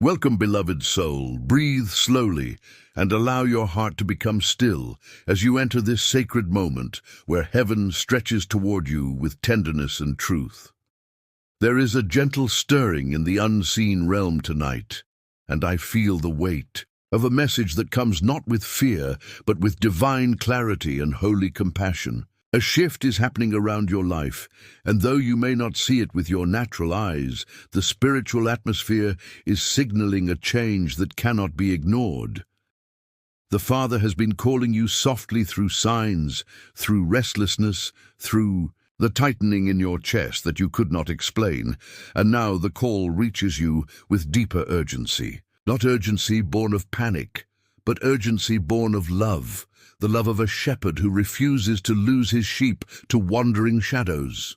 Welcome, beloved soul. Breathe slowly and allow your heart to become still as you enter this sacred moment where heaven stretches toward you with tenderness and truth. There is a gentle stirring in the unseen realm tonight, and I feel the weight of a message that comes not with fear, but with divine clarity and holy compassion. A shift is happening around your life, and though you may not see it with your natural eyes, the spiritual atmosphere is signaling a change that cannot be ignored. The Father has been calling you softly through signs, through restlessness, through the tightening in your chest that you could not explain, and now the call reaches you with deeper urgency. Not urgency born of panic, but urgency born of love. The love of a shepherd who refuses to lose his sheep to wandering shadows.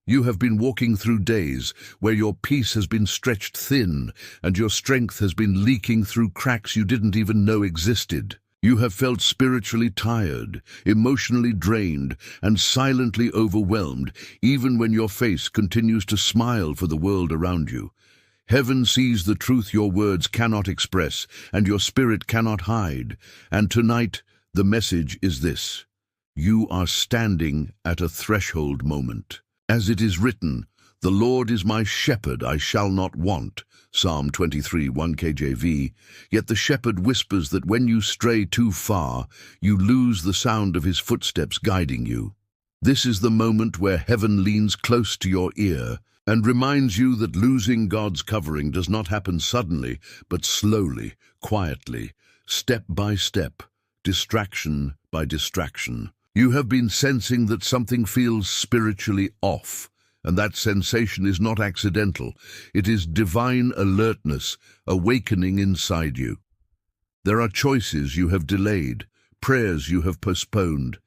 You have been walking through days where your peace has been stretched thin and your strength has been leaking through cracks you didn't even know existed. You have felt spiritually tired, emotionally drained, and silently overwhelmed, even when your face continues to smile for the world around you. Heaven sees the truth your words cannot express and your spirit cannot hide, and tonight, the message is this: you are standing at a threshold moment. As it is written, "The Lord is my shepherd, I shall not want," Psalm 23, 1 KJV, yet the shepherd whispers that when you stray too far, you lose the sound of his footsteps guiding you. This is the moment where heaven leans close to your ear and reminds you that losing God's covering does not happen suddenly, but slowly, quietly, step by step, distraction by distraction. You have been sensing that something feels spiritually off, and that sensation is not accidental. It is divine alertness awakening inside you. There are choices you have delayed, prayers you have postponed,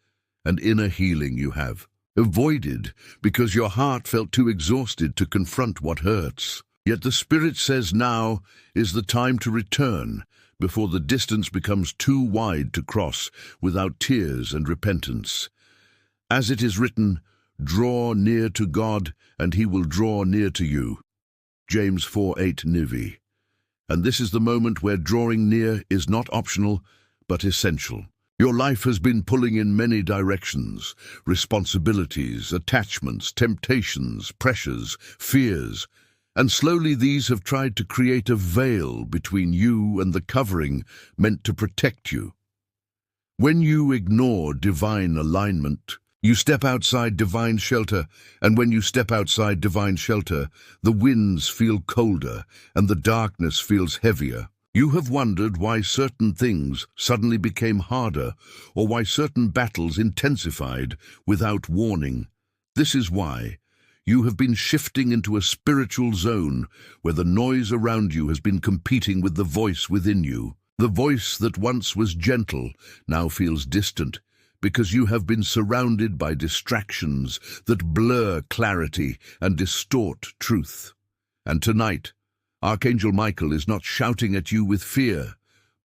and inner healing you have avoided because your heart felt too exhausted to confront what hurts. Yet the Spirit says now is the time to return, before the distance becomes too wide to cross without tears and repentance. As it is written, "Draw near to God, and he will draw near to you." James 4:8 NIV. And this is the moment where drawing near is not optional, but essential. Your life has been pulling in many directions: responsibilities, attachments, temptations, pressures, fears. And slowly these have tried to create a veil between you and the covering meant to protect you. When you ignore divine alignment, you step outside divine shelter, and when you step outside divine shelter, the winds feel colder and the darkness feels heavier. You have wondered why certain things suddenly became harder, or why certain battles intensified without warning. This is why. You have been shifting into a spiritual zone where the noise around you has been competing with the voice within you. The voice that once was gentle now feels distant because you have been surrounded by distractions that blur clarity and distort truth. And tonight, Archangel Michael is not shouting at you with fear,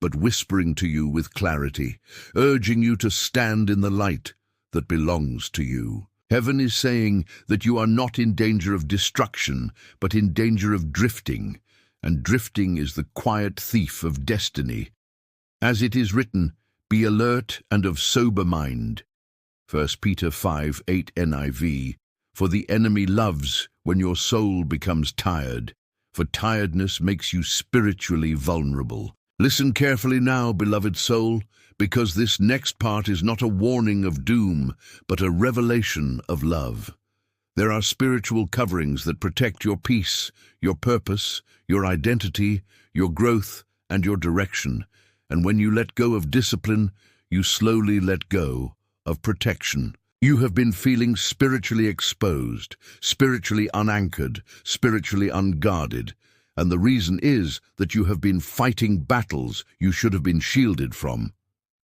but whispering to you with clarity, urging you to stand in the light that belongs to you. Heaven is saying that you are not in danger of destruction, but in danger of drifting, and drifting is the quiet thief of destiny. As it is written, "Be alert and of sober mind." 1 Peter 5:8 NIV. For the enemy loves when your soul becomes tired, for tiredness makes you spiritually vulnerable. Listen carefully now, beloved soul, because this next part is not a warning of doom, but a revelation of love. There are spiritual coverings that protect your peace, your purpose, your identity, your growth, and your direction. And when you let go of discipline, you slowly let go of protection. You have been feeling spiritually exposed, spiritually unanchored, spiritually unguarded. And the reason is that you have been fighting battles you should have been shielded from.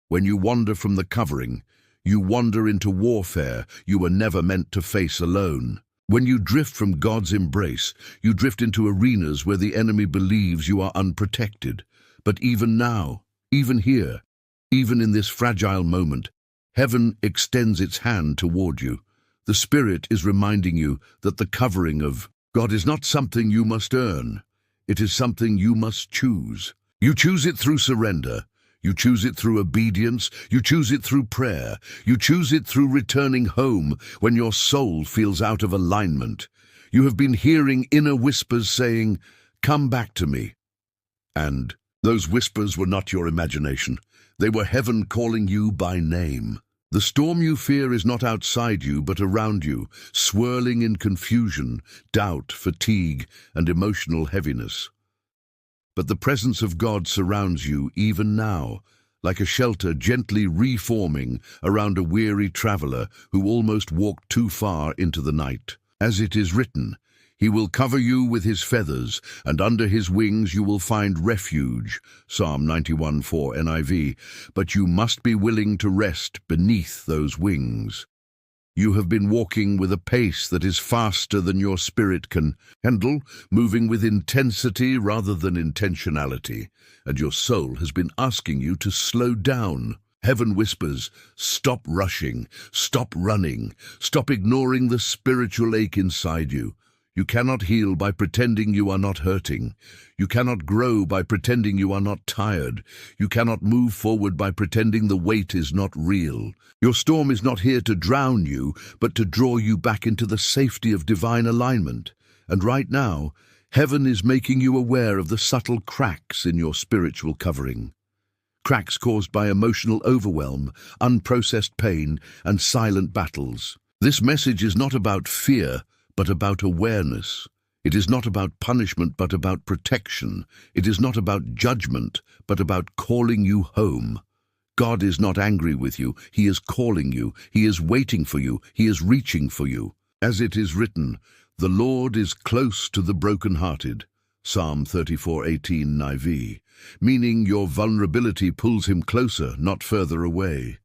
When you wander from the covering, you wander into warfare you were never meant to face alone. When you drift from God's embrace, you drift into arenas where the enemy believes you are unprotected. But even now, even here, even in this fragile moment, heaven extends its hand toward you. The Spirit is reminding you that the covering of God is not something you must earn. It is something you must choose. You choose it through surrender. You choose it through obedience. You choose it through prayer. You choose it through returning home when your soul feels out of alignment. You have been hearing inner whispers saying, "Come back to me." And those whispers were not your imagination. They were heaven calling you by name. The storm you fear is not outside you, but around you, swirling in confusion, doubt, fatigue, and emotional heaviness. But the presence of God surrounds you even now, like a shelter gently reforming around a weary traveler who almost walked too far into the night. As it is written, "He will cover you with his feathers, and under his wings you will find refuge." Psalm 91:4 NIV. But you must be willing to rest beneath those wings. You have been walking with a pace that is faster than your spirit can handle, moving with intensity rather than intentionality, and your soul has been asking you to slow down. Heaven whispers, "Stop rushing, stop running, stop ignoring the spiritual ache inside you." You cannot heal by pretending you are not hurting. You cannot grow by pretending you are not tired. You cannot move forward by pretending the weight is not real. Your storm is not here to drown you, but to draw you back into the safety of divine alignment. And right now, heaven is making you aware of the subtle cracks in your spiritual covering. Cracks caused by emotional overwhelm, unprocessed pain, and silent battles. This message is not about fear, but about awareness. It is not about punishment, but about protection. It is not about judgment, but about calling you home. God is not angry with you. He is calling you. He is waiting for you. He is reaching for you. As it is written, "The Lord is close to the brokenhearted." Psalm 34:18 NIV, meaning your vulnerability pulls him closer, not further away.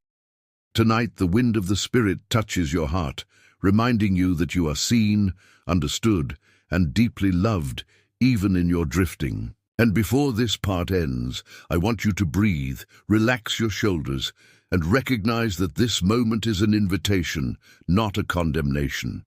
Tonight, the wind of the Spirit touches your heart, reminding you that you are seen, understood, and deeply loved, even in your drifting. And before this part ends, I want you to breathe, relax your shoulders, and recognize that this moment is an invitation, not a condemnation.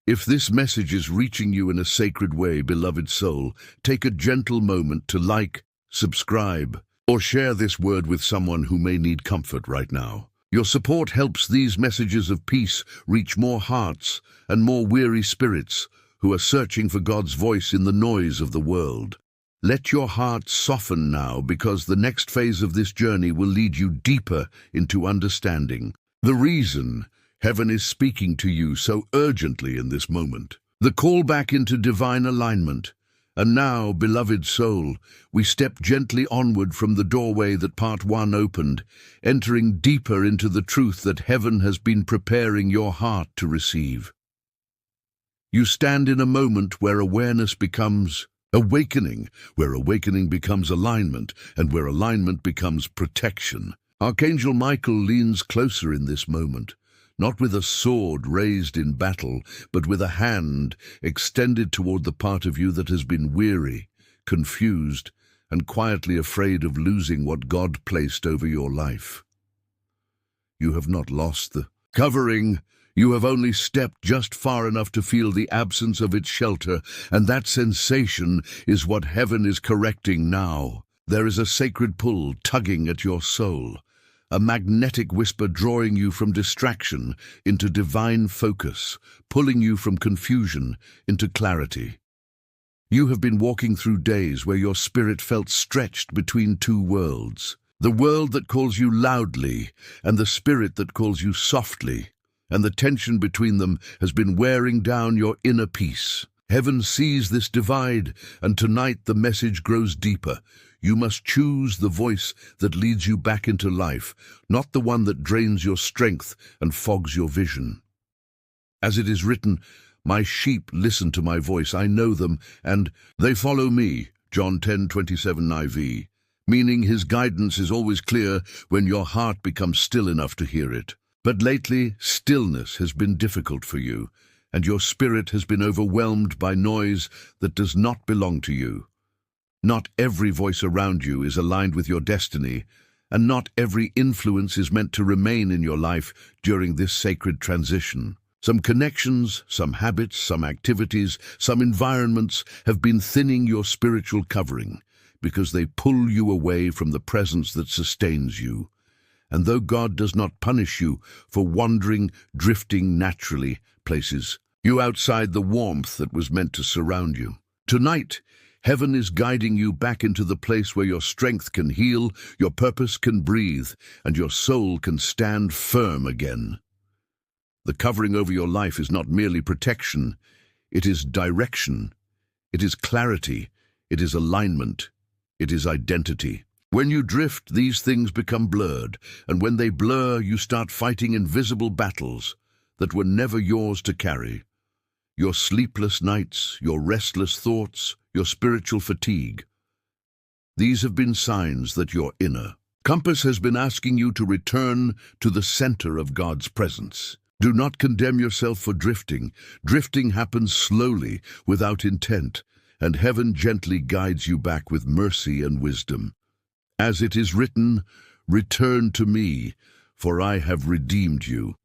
If this message is reaching you in a sacred way, beloved soul, take a gentle moment to like, subscribe, or share this word with someone who may need comfort right now. Your support helps these messages of peace reach more hearts and more weary spirits who are searching for God's voice in the noise of the world. Let your heart soften now, because the next phase of this journey will lead you deeper into understanding. The reason heaven is speaking to you so urgently in this moment. The call back into divine alignment. And now, beloved soul, we step gently onward from the doorway that part one opened, entering deeper into the truth that heaven has been preparing your heart to receive. You stand in a moment where awareness becomes awakening, where awakening becomes alignment, and where alignment becomes protection. Archangel Michael leans closer in this moment, not with a sword raised in battle, but with a hand extended toward the part of you that has been weary, confused, and quietly afraid of losing what God placed over your life. You have not lost the covering. You have only stepped just far enough to feel the absence of its shelter, and that sensation is what heaven is correcting now. There is a sacred pull tugging at your soul, a magnetic whisper drawing you from distraction into divine focus, pulling you from confusion into clarity. You have been walking through days where your spirit felt stretched between two worlds, the world that calls you loudly and the spirit that calls you softly, and the tension between them has been wearing down your inner peace. Heaven sees this divide, and tonight the message grows deeper. You must choose the voice that leads you back into life, not the one that drains your strength and fogs your vision. As it is written, "My sheep listen to my voice, I know them, and they follow me." John 10:27 IV, meaning his guidance is always clear when your heart becomes still enough to hear it. But lately, stillness has been difficult for you, and your spirit has been overwhelmed by noise that does not belong to you. Not every voice around you is aligned with your destiny, and not every influence is meant to remain in your life during this sacred transition. Some connections, some habits, some activities, some environments have been thinning your spiritual covering because they pull you away from the presence that sustains you. And though God does not punish you for wandering, drifting naturally places, you outside the warmth that was meant to surround you. Tonight, heaven is guiding you back into the place where your strength can heal, your purpose can breathe, and your soul can stand firm again. The covering over your life is not merely protection, it is direction, it is clarity, it is alignment, it is identity. When you drift, these things become blurred, and when they blur, you start fighting invisible battles that were never yours to carry. Your sleepless nights, your restless thoughts, your spiritual fatigue. These have been signs that your inner compass has been asking you to return to the center of God's presence. Do not condemn yourself for drifting. Drifting happens slowly, without intent, and heaven gently guides you back with mercy and wisdom. As it is written, "Return to me, for I have redeemed you."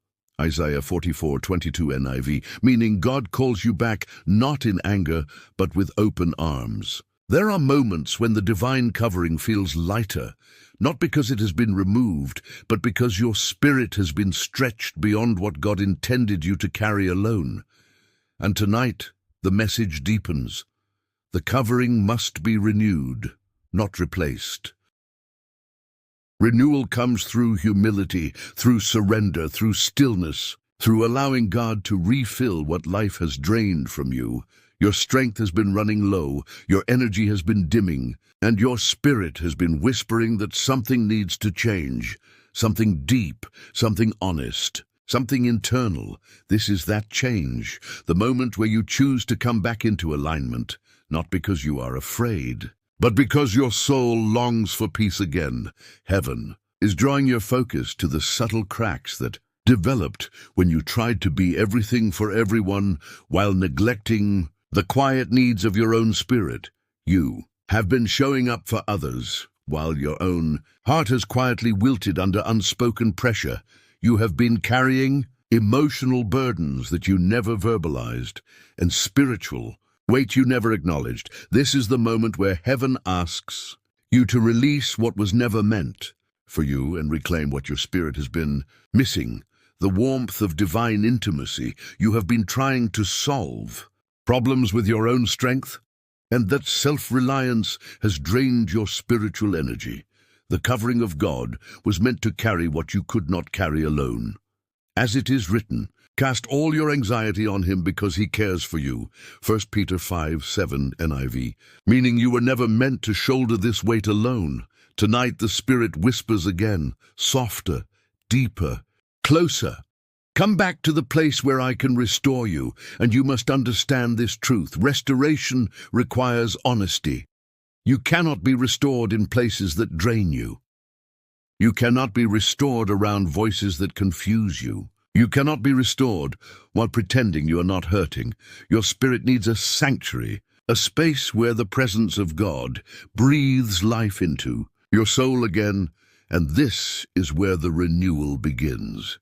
Isaiah 44:22 NIV, meaning God calls you back not in anger, but with open arms. There are moments when the divine covering feels lighter, not because it has been removed, but because your spirit has been stretched beyond what God intended you to carry alone. And tonight, the message deepens. The covering must be renewed, not replaced. Renewal comes through humility, through surrender, through stillness, through allowing God to refill what life has drained from you. Your strength has been running low, your energy has been dimming, and your spirit has been whispering that something needs to change. Something deep, something honest, something internal. This is that change, the moment where you choose to come back into alignment, not because you are afraid, but because your soul longs for peace again. Heaven is drawing your focus to the subtle cracks that developed when you tried to be everything for everyone while neglecting the quiet needs of your own spirit. You have been showing up for others while your own heart has quietly wilted under unspoken pressure. You have been carrying emotional burdens that you never verbalized and spiritual weight you never acknowledged. This is the moment where heaven asks you to release what was never meant for you and reclaim what your spirit has been missing, the warmth of divine intimacy you have been trying to solve. Problems with your own strength, and that self-reliance has drained your spiritual energy. The covering of God was meant to carry what you could not carry alone. As it is written, cast all your anxiety on him because he cares for you. 1 Peter 5:7 NIV, meaning you were never meant to shoulder this weight alone. Tonight the Spirit whispers again, softer, deeper, closer. Come back to the place where I can restore you, and you must understand this truth. Restoration requires honesty. You cannot be restored in places that drain you. You cannot be restored around voices that confuse you. You cannot be restored while pretending you are not hurting. Your spirit needs a sanctuary, a space where the presence of God breathes life into your soul again, and this is where the renewal begins.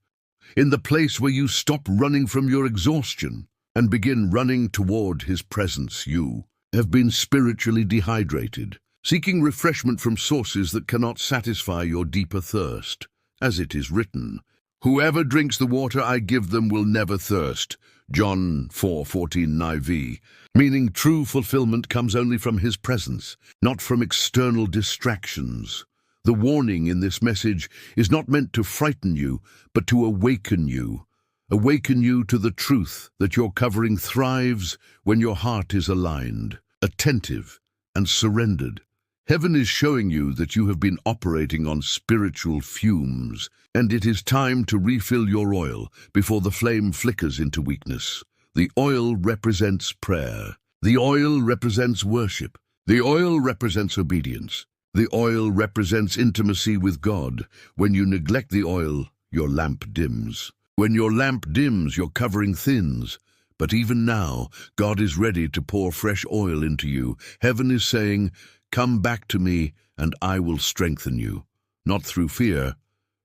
In the place where you stop running from your exhaustion and begin running toward his presence. You have been spiritually dehydrated, seeking refreshment from sources that cannot satisfy your deeper thirst. As it is written, whoever drinks the water I give them will never thirst. John 4:14 NIV, meaning true fulfillment comes only from his presence, not from external distractions. The warning in this message is not meant to frighten you, but to awaken you. Awaken you to the truth that your covering thrives when your heart is aligned, attentive, and surrendered. Heaven is showing you that you have been operating on spiritual fumes, and it is time to refill your oil before the flame flickers into weakness. The oil represents prayer. The oil represents worship. The oil represents obedience. The oil represents intimacy with God. When you neglect the oil, your lamp dims. When your lamp dims, your covering thins. But even now, God is ready to pour fresh oil into you. Heaven is saying, come back to me, and I will strengthen you. Not through fear,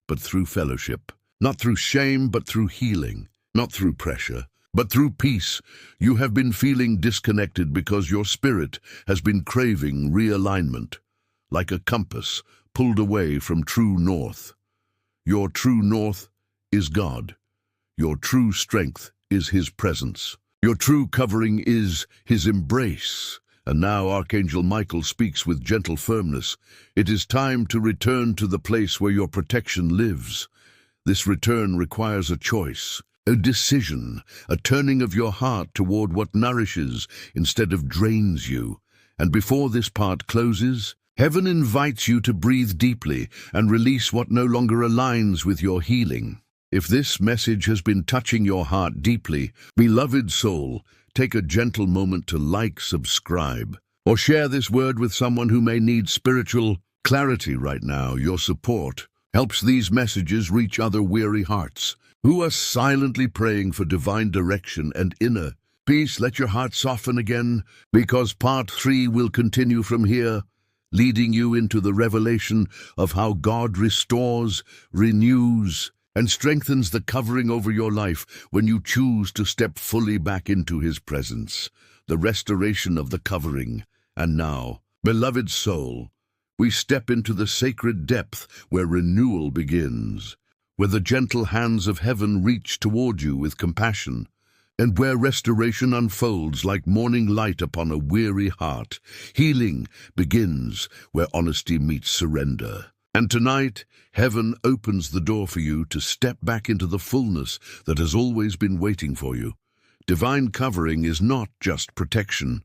but through fellowship. Not through shame, but through healing. not through pressure, but through peace. You have been feeling disconnected because your spirit has been craving realignment, like a compass pulled away from true north. Your true north is God. Your true strength is His presence. Your true covering is His embrace. And now Archangel Michael speaks with gentle firmness. It is time to return to the place where your protection lives. This return requires a choice, a decision, a turning of your heart toward what nourishes instead of drains you. And before this part closes, heaven invites you to breathe deeply and release what no longer aligns with your healing. If this message has been touching your heart deeply, beloved soul, take a gentle moment to like, subscribe, or share this word with someone who may need spiritual clarity right now. Your support helps these messages reach other weary hearts who are silently praying for divine direction and inner peace. Let your heart soften again, because part 3 will continue from here, leading you into the revelation of how God restores, renews, and strengthens the covering over your life when you choose to step fully back into His presence. The restoration of the covering. And now, beloved soul, we step into the sacred depth where renewal begins, where the gentle hands of heaven reach toward you with compassion, and where restoration unfolds like morning light upon a weary heart. Healing begins where honesty meets surrender. And tonight, heaven opens the door for you to step back into the fullness that has always been waiting for you. Divine covering is not just protection.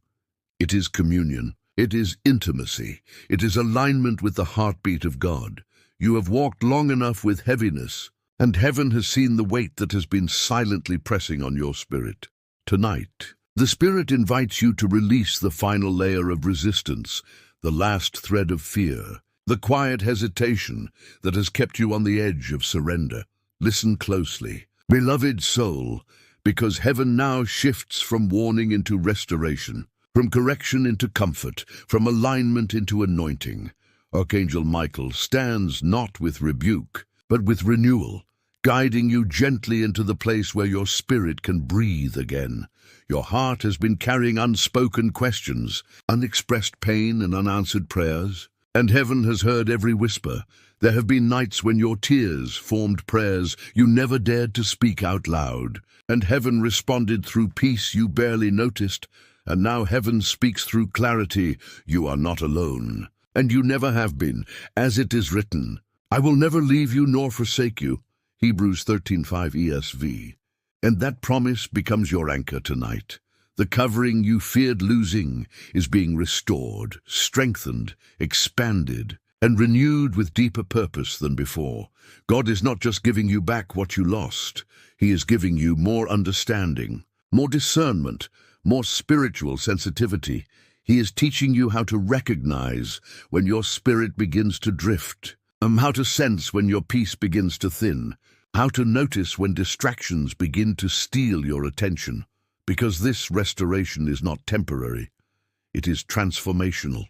It is communion. It is intimacy. It is alignment with the heartbeat of God. You have walked long enough with heaviness, and heaven has seen the weight that has been silently pressing on your spirit. Tonight, the Spirit invites you to release the final layer of resistance, the last thread of fear, the quiet hesitation that has kept you on the edge of surrender. Listen closely, beloved soul, because heaven now shifts from warning into restoration, from correction into comfort, from alignment into anointing. Archangel Michael stands not with rebuke, but with renewal, guiding you gently into the place where your spirit can breathe again. Your heart has been carrying unspoken questions, unexpressed pain and unanswered prayers, and heaven has heard every whisper. There have been nights when your tears formed prayers you never dared to speak out loud, and heaven responded through peace you barely noticed. And now heaven speaks through clarity. You are not alone, and you never have been. As it is written, I will never leave you nor forsake you. Hebrews 13:5 ESV. And that promise becomes your anchor tonight. The covering you feared losing is being restored, strengthened, expanded, and renewed with deeper purpose than before. God is not just giving you back what you lost. He is giving you more understanding, more discernment, more spiritual sensitivity. He is teaching you how to recognize when your spirit begins to drift, how to sense when your peace begins to thin, how to notice when distractions begin to steal your attention. Because this restoration is not temporary, it is transformational.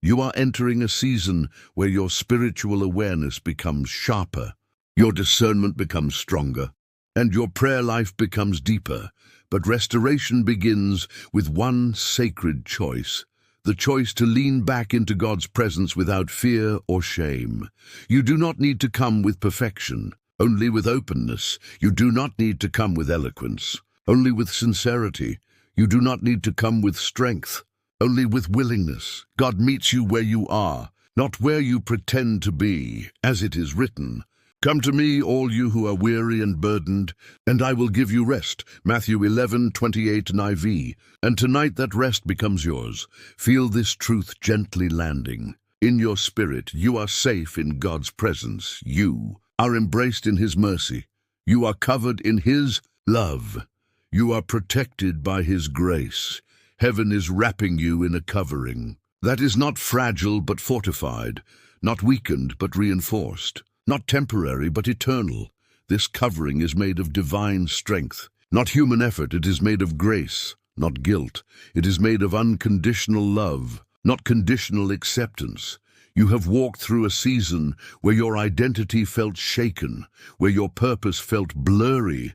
You are entering a season where your spiritual awareness becomes sharper, your discernment becomes stronger, and your prayer life becomes deeper. But restoration begins with one sacred choice, the choice to lean back into God's presence without fear or shame. You do not need to come with perfection, only with openness. You do not need to come with eloquence, only with sincerity. You do not need to come with strength, only with willingness. God meets you where you are, not where you pretend to be. As it is written, come to me, all you who are weary and burdened, and I will give you rest. Matthew 11:28 NIV. And tonight that rest becomes yours. Feel this truth gently landing. In your spirit, you are safe in God's presence. You are embraced in His mercy. You are covered in His love. You are protected by His grace. Heaven is wrapping you in a covering that is not fragile but fortified, not weakened but reinforced, not temporary but eternal. This covering is made of divine strength, not human effort. It is made of grace, not guilt. It is made of unconditional love, not conditional acceptance. You have walked through a season where your identity felt shaken, where your purpose felt blurry,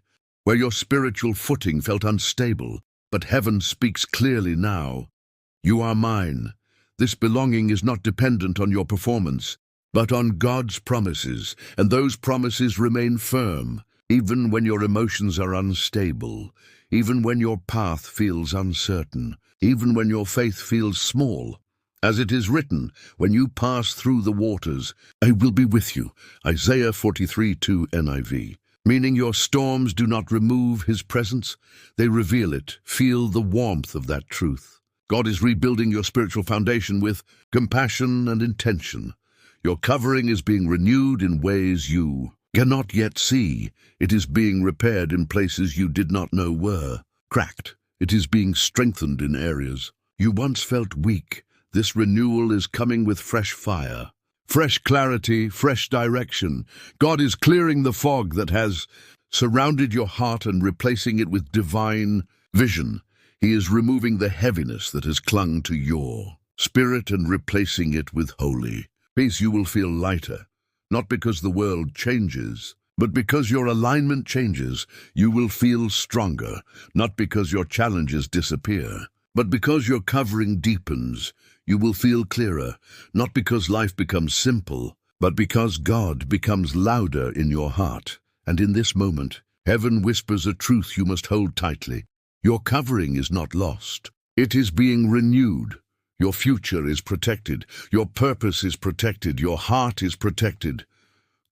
where your spiritual footing felt unstable, but heaven speaks clearly now. You are mine. This belonging is not dependent on your performance, but on God's promises, and those promises remain firm, even when your emotions are unstable, even when your path feels uncertain, even when your faith feels small. As it is written, when you pass through the waters, I will be with you. Isaiah 43:2 NIV. Meaning your storms do not remove his presence, they reveal it. Feel the warmth of that truth. God is rebuilding your spiritual foundation with compassion and intention. Your covering is being renewed in ways you cannot yet see. It is being repaired in places you did not know were cracked. It is being strengthened in areas you once felt weak. This renewal is coming with fresh fire, fresh clarity, fresh direction. God is clearing the fog that has surrounded your heart and replacing it with divine vision. He is removing the heaviness that has clung to your spirit and replacing it with holy peace. You will feel lighter, not because the world changes, but because your alignment changes. You will feel stronger, not because your challenges disappear, but because your covering deepens. You will feel clearer, not because life becomes simple, but because God becomes louder in your heart. And in this moment, heaven whispers a truth you must hold tightly. Your covering is not lost. It is being renewed. Your future is protected. Your purpose is protected. Your heart is protected.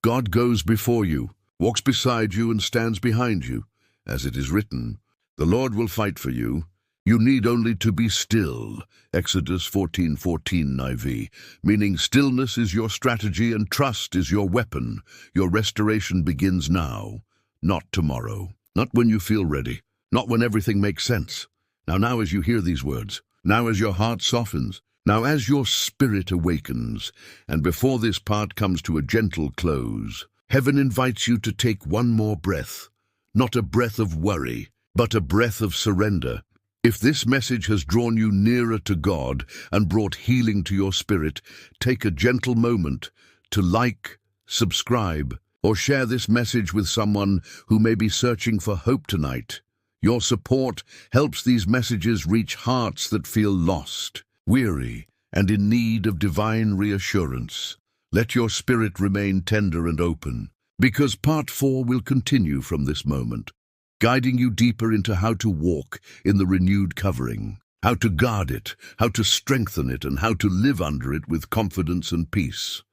God goes before you, walks beside you, and stands behind you. As it is written, the Lord will fight for you. You need only to be still. Exodus 14:14 IV, meaning stillness is your strategy and trust is your weapon. Your restoration begins now, not tomorrow, not when you feel ready, not when everything makes sense. Now as you hear these words, now as your heart softens, now as your spirit awakens, and before this part comes to a gentle close, heaven invites you to take one more breath, not a breath of worry, but a breath of surrender. If this message has drawn you nearer to God and brought healing to your spirit, take a gentle moment to like, subscribe, or share this message with someone who may be searching for hope tonight. Your support helps these messages reach hearts that feel lost, weary, and in need of divine reassurance. Let your spirit remain tender and open, because part 4 will continue from this moment, guiding you deeper into how to walk in the renewed covering, how to guard it, how to strengthen it, and how to live under it with confidence and peace.